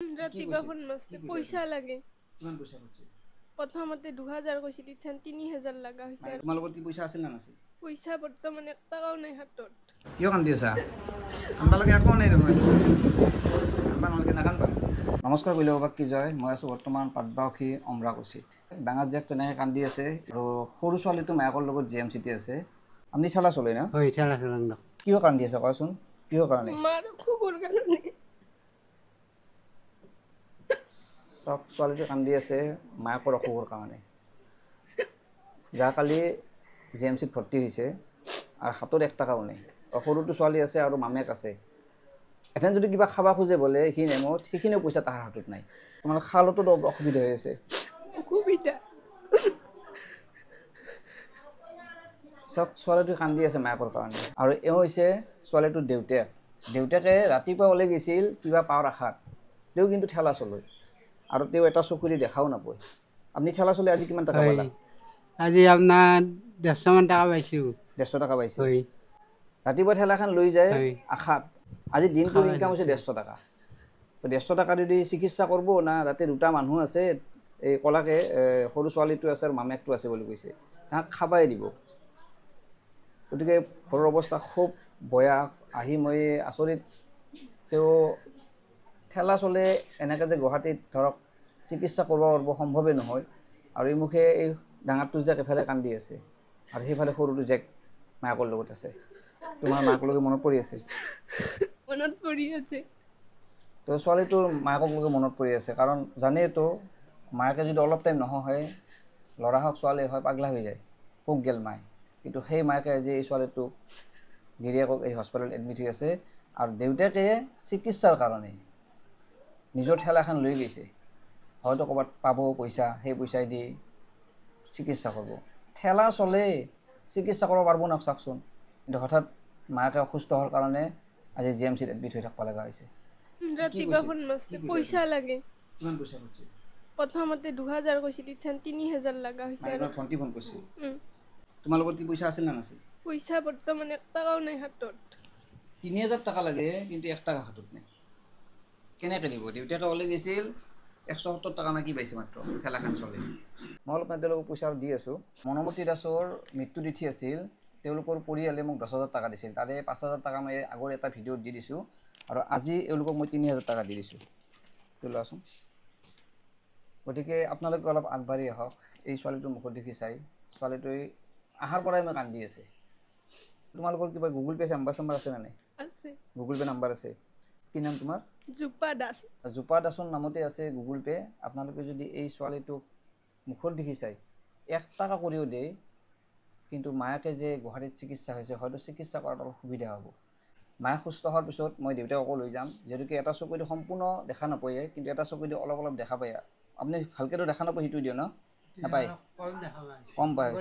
ৰাতিপুৱা ফোন মাৰছে পইচা লাগে কিমান পইচা পাইছে প্ৰথমতে 2000 কৈছিল ইথান 3000 লাগা হৈছে আৰু তোমাৰ লগত কি পইচা আছিল না নাছিল পইচা বৰ্তমান 1 টকাও নাই হাতত কিয় কান্দি আছা আনবা লাগে একো নাই নহয় আনবা নালাগে নাকান্দবা নমস্কাৰ বৈলবাক কি জয় মই আছোঁ বৰ্তমান পাটবাউসী অমৰাকুছিত ডাঙৰ জীয়েক তেনেকৈ কান্দি আছে আৰু সৰু ছোৱালীটো মায়াকৰ লগত জিএমচিটি আছে আপুনি ঠেলা চলে না হয় ঠেলা চলাং না কিয় কান্দি আছে কোৱাচোন কিহৰ কাৰণে মাৰ খবৰ কাৰণে সব ছোৱালীটো কান্দি আছে মায়াকৰ অসুখৰ কাৰণে যোৱাকালি জিএমচিত ভৰ্তি হৈছে আৰু হাতত 1 টকাও নাই সৰুটো ছোৱালী আছে আৰু মামেক আছে এথেন যদি কিবা খাবা খোজে বোলে সি নেমত সেইখিনিও পইচা তাহাৰ হাতত নাই তোমাৰ খালতো অসুবিধা হৈ আছে অসুবিধা সব ছোৱালীটো কান্দি আছে মায়াকৰ কাৰণে আৰু এওঁ হৈছে ছোৱালীটোৰ দেউতাকে ৰাতিপুৱা ওলাই গৈছিল কিবা পাৱাৰ আশাত তেওঁ কিন্তু ঠেলা চলয় আৰু তেওঁ এটা চকুৰি দেখাও নাপায় আপুনি ঠেলা চলে আজি কিমান টকা পালা আজি আপোনাৰ 150 মান টাকা পাইছোঁ 150 টকা পাইছে হয় ৰাতিপুৱা ঠেলাখন লৈ যায় হয় আশাত আজি দিনটোৰ ইনকাম হৈছে 150 টকা 150 টকা দি চিকিৎসা কৰিব না তাতে দুটা মানুহ আছে এই কলাকে সৰু ছোৱালীটো আছে আৰু মামেকটো আছে বুলি কৈছে তাক খাবাই দিব গতিকে ঘৰৰ অৱস্থা খুব বেয়া আহি মই আচৰিত তেওঁ ঠেলা চলে এনেকৈ যে গুৱাহাটীত ধৰক চিকিৎসা কৰিব পাৰিব সম্ভৱেই নহয় আৰু এই মুখে এই ডাঙৰটো জীয়েক এফালে কান্দি আছে আৰু সেইফালে সৰুটো জীয়েক মাকৰ লগত আছে তোমাৰ মাকৰ লগত মনত পৰি আছে তো ছোৱালীটোৰ মাকক লগে মনত পৰি আছে কাৰণ জানেইতো মাকে যদি অলপ টাইম নহয় ল'ৰা হওক ছোৱালী হয় পাগলা হৈ যায় খুব গেল মায় কিন্তু সেই মাকে আজি এই ছোৱালীটোক গিৰিয়েকক এই হস্পিটেলত এডমিট হৈ আছে আৰু দেউতাকে চিকিৎসাৰ কাৰণে নিজৰ ঠেলাখন লৈ গৈছে হয়তো ক'ৰবাত পাব পইচা সেই পইচাই দি চিকিৎসা কৰিব ঠেলা চলে চিকিৎসা কৰিব পাৰিব না চাওকচোন কিন্তু হঠাৎ মাকে অসুস্থ হোৱাৰ কাৰণে আজি জিএমচিত এডমিট হৈ থাকিব লগা হৈছে ৰাতিপুৱা ফোন মাৰছে পইচা লাগে কিমান পইচা পাইছে প্ৰথমতে 2000 কৈছিল ইথান 3000 লাগা হৈছে আৰু ভণ্টি ফোন কৰিছিল তোমাৰ লগত কি পইচা আছিল না নাছিল পইচা বৰ্তমান 1 টকাও নাই হাতত 3000 টকা লাগে কিন্তু 1 টকা হাতত নাই কেনেকৈ দিব দেউতাকে ওলাই গৈছিল 170 টকা না কি পাইছে মাত্ৰ ঠেলাখন চলে মই অলপ তেওঁলোকক পইচা দি আছোঁ মনোমতী দাসৰ মৃত্যু তিথি আছিল তেওঁলোকৰ পৰিয়ালে মোক 10,000 টকা দিছিল তাৰে 5,000 টকা মই আগৰ এটা ভিডিঅ'ত দি দিছোঁ আৰু আজি এওঁলোকক মই 3,000 টকা দি দিছোঁ লোৱাচোন গতিকে আপোনালোকে অলপ আগবাঢ়ি আহক এই ছোৱালীটোৰ মুখত দেখি চাই ছোৱালীটোৱে আহাৰ পৰাই মই কান্দি আছে তোমালোকৰ কিবা গুগল পে' নাম্বাৰ আছে নে নাই আছে গুগল পে' নাম্বাৰ আছে কি নাম তোমাৰ জোপা দাসৰ নামতে আছে গুগল পে' আপোনালোকে যদি এই ছোৱালীটোক মুখত দেখি চাই 1 টকা কৰিও দিয়ে কিন্তু মায়াকে যে গুৱাহাটীত চিকিৎসা হৈছে হয়তো চিকিৎসা কৰাত অলপ সুবিধা হ'ব মায়ে সুস্থ হোৱাৰ পিছত মই দেউতাককো লৈ যাম যিহেতুকে এটা চকুদি সম্পূৰ্ণ দেখা নাপায় কিন্তু এটা চকুদি অলপ অলপ দেখা পায় আপুনি ভালকৈতো দেখা নাপায় সেইটো দিয় ন নাপায় কম পায়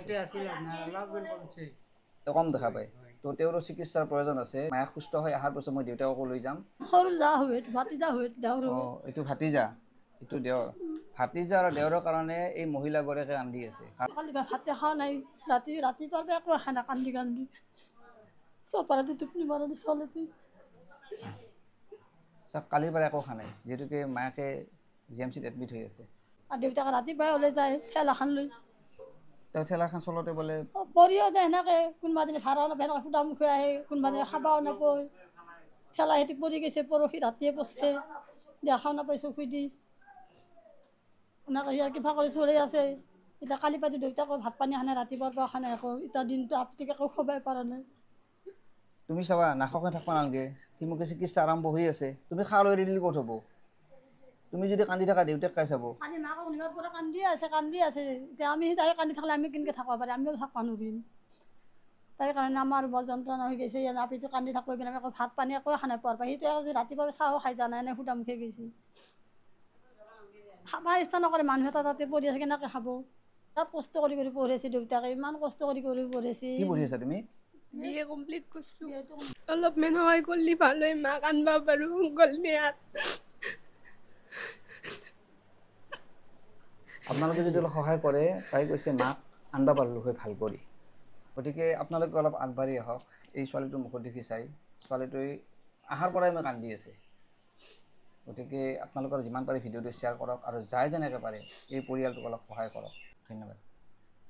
কম দেখা পায় তো তেওঁৰো চিকিৎসাৰ প্ৰয়োজন আছে মায়ে সুস্থ হৈ অহাৰ পিছত মই দেউতাককো লৈ যাম এইটো ভাতিজা এইটো দেওৰ ভাতিজা আৰু দেওৰৰ কাৰণে এই মহিলাগৰাকীয়ে কান্দি আছে ভাত খোৱা নাই ৰাতিপুৱাৰ পৰা একো খোৱা নাই কান্দি কান্দি চব ৰাতি টোপনি মাৰা ছোৱালীটো চব কালিৰ পৰা একো খোৱা নাই যিহেতুকে মাকে জিএমচিত এডমিট হৈ আছে আৰু দেউতাকে ৰাতিপুৱাই ওলাই যায় ঠেলাখন লৈ তেওঁ ঠেলাখন চলতে বোলে পৰিও যায় সেনেকৈ কোনোবা দিনে ভাড়াও নাপায় সেনেকৈ সুদা মুখে আহে কোনোবা দিনে খাবাও নাপায় ঠেলা সেতি পৰি গৈছে পৰহি ৰাতিয়ে পৰছে দেখাও নাপায় চকু দি এনেকৈ ইয়াৰ কিবা কৰি চলি আছে এতিয়া কালি পাতি দেউতাকে ভাত পানী খানে ৰাতিপুৱাৰ পৰা খানে আকৌ এতিয়া দিনটো আপতিক একো খবাই পৰা নাই তুমি চাবা নাখকে থাকিব নালাগে সিমুখে চিকিৎসা আৰম্ভ হৈ আছে তুমি খাৰ লৈ দিলে ক'ত হ'ব তুমি যদি কান্দি থাকা দেউতাক কাই চাব কালি মাকক নিবাৰ পৰা কান্দি আছে এতিয়া আমি তাই কান্দি থাকিলে আমি কেনেকৈ থাকিব পাৰিম আমিও থাকিব নোৱাৰিম তাই কাৰণে আমাৰ বৰ যন্ত্ৰণা হৈ গৈছে নাপিটো কান্দি থাকিব পিনে আমি আকৌ ভাত পানী একো খাই পোৱাৰ পাই সেইটো আকৌ ৰাতিপুৱা চাহো খাই যোৱা নাই এনে সুদা মুখে গৈছে খাব ইচ্ছা নকৰে মানুহ এটা তাতে পঢ়ি আছে কেনেকৈ খাব তাত কষ্ট কৰি পঢ়িছে দেউতাকে ইমান কষ্ট কৰি পঢ়িছে কি পঢ়ি আছা তুমি বিএ কমপ্লিট কৰিছো অলপ মেন সহায় কৰিলে ভাল হয় মাক আনবা পাৰো গল দিয়াত আপোনালোকে যদি অলপ সহায় কৰে তাই কৈছে মাক আনবা পাৰিলোঁ হয় ভাল কৰি গতিকে আপোনালোকে অলপ আগবাঢ়ি আহক এই ছোৱালীটোৰ মুখত দেখি চাই ছোৱালীটোৱে আহাৰ পৰাই মই কান্দি আছে গতিকে আপোনালোকৰ যিমান পাৰে ভিডিঅ'টো শ্বেয়াৰ কৰক আৰু যাই যেনেকৈ পাৰে এই পৰিয়ালটোক অলপ সহায় কৰক। ধন্যবাদ।